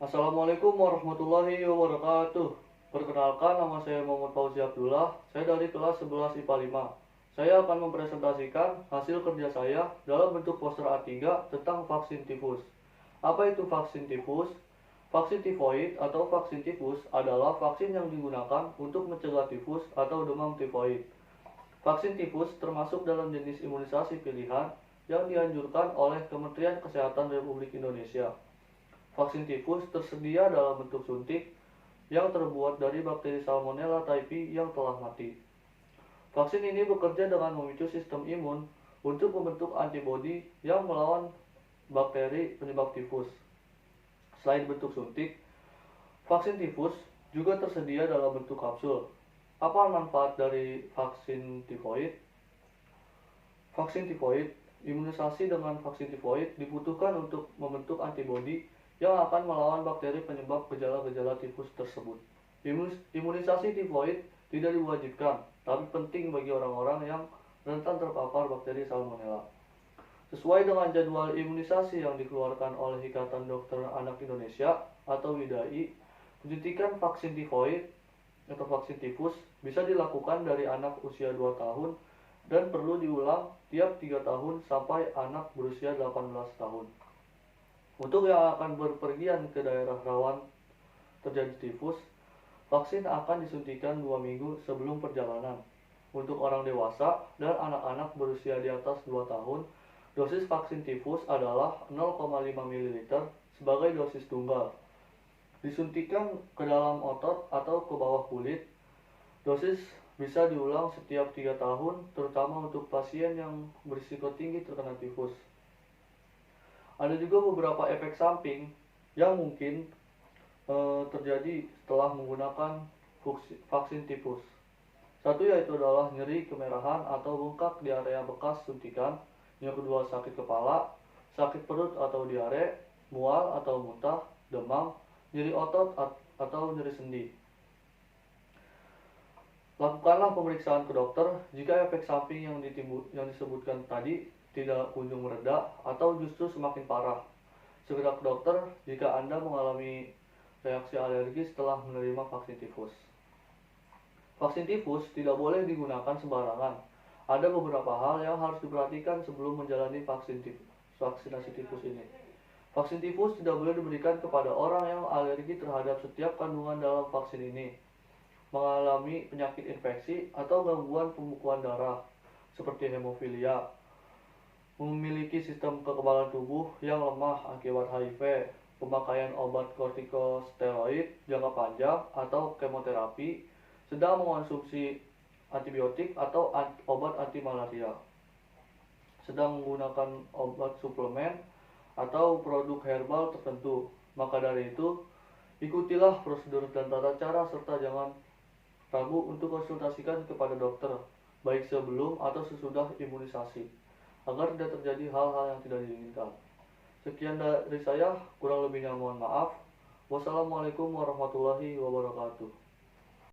Assalamualaikum warahmatullahi wabarakatuh. Perkenalkan, nama saya Muhammad Fauzi Abdullah. Saya dari kelas 11 IPA 5. Saya akan mempresentasikan hasil kerja saya dalam bentuk poster A3 tentang vaksin tifus. Apa itu vaksin tifus? Vaksin tifoid atau vaksin tifus adalah vaksin yang digunakan untuk mencegah tifus atau demam tifoid. Vaksin tifus termasuk dalam jenis imunisasi pilihan yang dianjurkan oleh Kementerian Kesehatan Republik Indonesia. Vaksin tifus tersedia dalam bentuk suntik yang terbuat dari bakteri Salmonella typhi yang telah mati. Vaksin ini bekerja dengan memicu sistem imun untuk membentuk antibodi yang melawan bakteri penyebab tifus. Selain bentuk suntik, vaksin tifus juga tersedia dalam bentuk kapsul. Apa manfaat dari vaksin tifoid? Vaksin tifoid, imunisasi dengan vaksin tifoid dibutuhkan untuk membentuk antibodi yang akan melawan bakteri penyebab gejala-gejala tifus tersebut. Imunisasi tifoid tidak diwajibkan, tapi penting bagi orang-orang yang rentan terpapar bakteri Salmonella. Sesuai dengan jadwal imunisasi yang dikeluarkan oleh Ikatan Dokter Anak Indonesia atau IDAI, penyuntikan vaksin tifoid atau vaksin tifus bisa dilakukan dari anak usia 2 tahun dan perlu diulang tiap 3 tahun sampai anak berusia 18 tahun. Untuk yang akan berpergian ke daerah rawan terjadi tifus, vaksin akan disuntikan 2 minggu sebelum perjalanan. Untuk orang dewasa dan anak-anak berusia di atas 2 tahun, dosis vaksin tifus adalah 0,5 ml sebagai dosis tunggal. Disuntikan ke dalam otot atau ke bawah kulit. Dosis bisa diulang setiap 3 tahun, terutama untuk pasien yang berisiko tinggi terkena tifus. Ada juga beberapa efek samping yang mungkin terjadi setelah menggunakan vaksin tifus. Satu yaitu adalah nyeri kemerahan atau bengkak di area bekas suntikan. Yang kedua sakit kepala, sakit perut atau diare, mual atau muntah, demam, nyeri otot atau nyeri sendi. Lakukanlah pemeriksaan ke dokter jika efek samping yang disebutkan tadi tidak kunjung mereda atau justru semakin parah. Segera ke dokter jika Anda mengalami reaksi alergi setelah menerima vaksin tifus. Vaksin tifus tidak boleh digunakan sembarangan. Ada beberapa hal yang harus diperhatikan sebelum menjalani vaksinasi tifus ini. Vaksin tifus tidak boleh diberikan kepada orang yang alergi terhadap setiap kandungan dalam vaksin ini, mengalami penyakit infeksi atau gangguan pembekuan darah seperti hemofilia, memiliki sistem kekebalan tubuh yang lemah akibat HIV, pemakaian obat kortikosteroid jangka panjang atau kemoterapi, sedang mengonsumsi antibiotik atau obat anti malaria, sedang menggunakan obat suplemen atau produk herbal tertentu. Maka dari itu, ikutilah prosedur dan tata cara serta jangan ragu untuk konsultasikan kepada dokter, baik sebelum atau sesudah imunisasi, agar tidak terjadi hal-hal yang tidak diinginkan. Sekian dari saya, kurang lebihnya mohon maaf. Wassalamualaikum warahmatullahi wabarakatuh.